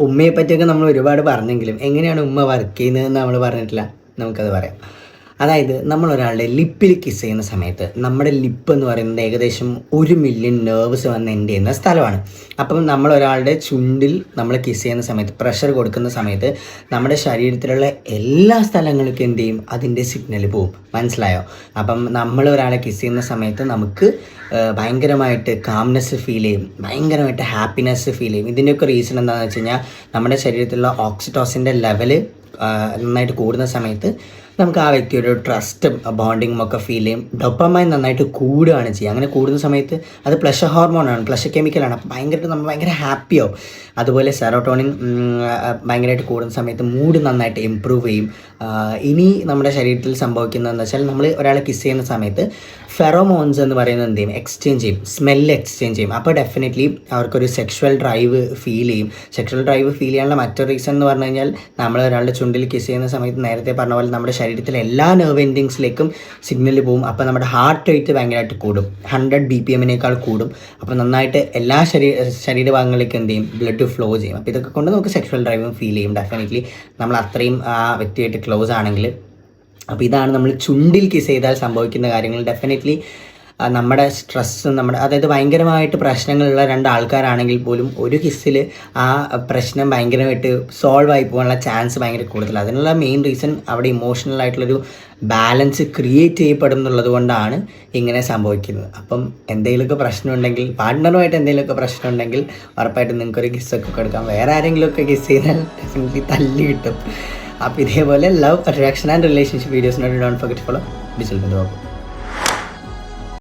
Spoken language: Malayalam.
ഉമ്മയെ പറ്റിയൊക്കെ നമ്മൾ ഒരുപാട് പറഞ്ഞെങ്കിലും എങ്ങനെയാണ് ഉമ്മ വർക്ക് ചെയ്യുന്നതെന്ന് നമ്മൾ പറഞ്ഞിട്ടില്ല. നമുക്കത് പറയാം. അതായത് നമ്മൾ ഒരാളുടെ ലിപ്പിൽ കിസ് ചെയ്യുന്ന സമയത്ത് നമ്മുടെ ലിപ്പ് എന്ന് പറയുന്നത് ഏകദേശം 1,000,000 നെർവ്സ് വന്ന് എൻഡ് ചെയ്യുന്ന സ്ഥലമാണ്. അപ്പം നമ്മൾ ഒരാളുടെ ചുണ്ടിൽ നമ്മൾ കിസ് ചെയ്യുന്ന സമയത്ത് പ്രഷർ കൊടുക്കുന്ന സമയത്ത് നമ്മുടെ ശരീരത്തിലുള്ള എല്ലാ സ്ഥലങ്ങൾക്കും എന്ത് ചെയ്യും, അതിൻ്റെ സിഗ്നൽ പോവും. മനസ്സിലായോ? അപ്പം നമ്മൾ ഒരാളെ കിസ് ചെയ്യുന്ന സമയത്ത് നമുക്ക് ഭയങ്കരമായിട്ട് കാംനെസ് ഫീൽ ചെയ്യും, ഭയങ്കരമായിട്ട് ഹാപ്പിനെസ് ഫീൽ ചെയ്യും. ഇതിൻ്റെയൊക്കെ റീസൺ എന്താണെന്ന് വെച്ച് കഴിഞ്ഞാൽ നമ്മുടെ ശരീരത്തിലുള്ള ഓക്സിറ്റോസിൻ്റെ ലെവല് നന്നായിട്ട് കൂടുന്ന സമയത്ത് നമുക്ക് ആ വ്യക്തിയുടെ ട്രസ്റ്റും ബോണ്ടിങ്ങും ഒക്കെ ഫീൽ ചെയ്യും. ഡോപ്പമൈൻ നന്നായിട്ട് കൂടുകയാണ് ചെയ്യുക. അങ്ങനെ കൂടുന്ന സമയത്ത് അത് പ്ലഷർ ഹോർമോണാണ്, പ്ലഷർ കെമിക്കലാണ്. അപ്പോൾ നമ്മൾ ഭയങ്കര ഹാപ്പിയാവും. അതുപോലെ സെറോട്ടോണിൻ ഭയങ്കരമായിട്ട് കൂടുന്ന സമയത്ത് മൂഡ് നന്നായിട്ട് ഇമ്പ്രൂവ് ചെയ്യും. ഇനി നമ്മുടെ ശരീരത്തിൽ സംഭവിക്കുന്നതെന്ന് വെച്ചാൽ നമ്മൾ ഒരാളെ കിസ് ചെയ്യുന്ന സമയത്ത് ഫെറോമോൺസ് എന്ന് പറയുന്നത് എന്ത് ചെയ്യും, എക്സ്ചേഞ്ച് ചെയ്യും, സ്മെല്ല് എക്സ്ചേഞ്ച് ചെയ്യും. അപ്പോൾ ഡെഫിനറ്റ്ലി അവർക്കൊരു സെക്ഷുവൽ ഡ്രൈവ് ഫീൽ ചെയ്യും. സെക്ഷുവൽ ഡ്രൈവ് ഫീൽ ചെയ്യാനുള്ള മറ്റൊരു റീസൺ എന്ന് പറഞ്ഞു കഴിഞ്ഞാൽ നമ്മൾ ഒരാളുടെ ചുണ്ടിൽ കിസ് ചെയ്യുന്ന സമയത്ത് നേരത്തെ പറഞ്ഞ പോലെ നമ്മുടെ ശരീരത്തിലെ എല്ലാ നെർവ് എൻഡിങ്സിലേക്കും സിഗ്നൽ പോകും. അപ്പോൾ നമ്മുടെ ഹാർട്ട് റേറ്റ് ഭയങ്കരമായിട്ട് കൂടും, 100 BPM കൂടും. അപ്പോൾ നന്നായിട്ട് എല്ലാ ശരീരഭാഗങ്ങളിലേക്കും എന്ത് ചെയ്യും, ബ്ലഡ് ഫ്ലോ ചെയ്യും. അപ്പോൾ ഇതൊക്കെ കൊണ്ട് നമുക്ക് സെക്ഷുവൽ ഡ്രൈവും ഫീൽ ചെയ്യും. ഡെഫിനറ്റ്ലി നമ്മൾ അത്രയും ആ വ്യക്തിയായിട്ട് ക്ലോസ് ആണെങ്കിൽ. അപ്പോൾ ഇതാണ് നമ്മൾ ചുണ്ടിൽ കിസ് ചെയ്താൽ സംഭവിക്കുന്ന കാര്യങ്ങൾ. ഡെഫിനറ്റ്ലി നമ്മുടെ സ്ട്രെസ്സ്, അതായത് ഭയങ്കരമായിട്ട് പ്രശ്നങ്ങളുള്ള 2 ആൾക്കാരാണെങ്കിൽ പോലും ഒരു കിസ്സിൽ ആ പ്രശ്നം ഭയങ്കരമായിട്ട് സോൾവ് ആയി പോകാനുള്ള ചാൻസ് ഭയങ്കര കൂടുതലാണ്. അതിനുള്ള മെയിൻ റീസൺ അവിടെ ഇമോഷണൽ ആയിട്ടുള്ളൊരു ബാലൻസ് ക്രിയേറ്റ് ചെയ്യപ്പെടുന്നുള്ളത് കൊണ്ടാണ് ഇങ്ങനെ സംഭവിക്കുന്നത്. അപ്പം എന്തെങ്കിലുമൊക്കെ പ്രശ്നമുണ്ടെങ്കിൽ, പാർട്ട്ണറുമായിട്ട് എന്തെങ്കിലുമൊക്കെ പ്രശ്നമുണ്ടെങ്കിൽ ഉറപ്പായിട്ടും നിങ്ങൾക്കൊരു കിസ്സൊക്കെ കൊടുക്കാം. വേറെ ആരെങ്കിലുമൊക്കെ കിസ് ചെയ്താൽ ഡെഫിനറ്റ്ലി തല്ലി കിട്ടും. അപ്പോൾ ഇതേപോലെ ലവ്, അട്രാക്ഷൻ ആൻഡ് റിലേഷൻഷിപ്പ് വീഡിയോസിനായിട്ട് ഡോണ്ട് ഫർഗെറ്റ് ഫോളോ ഡിജിറ്റൽ ബന്ധു.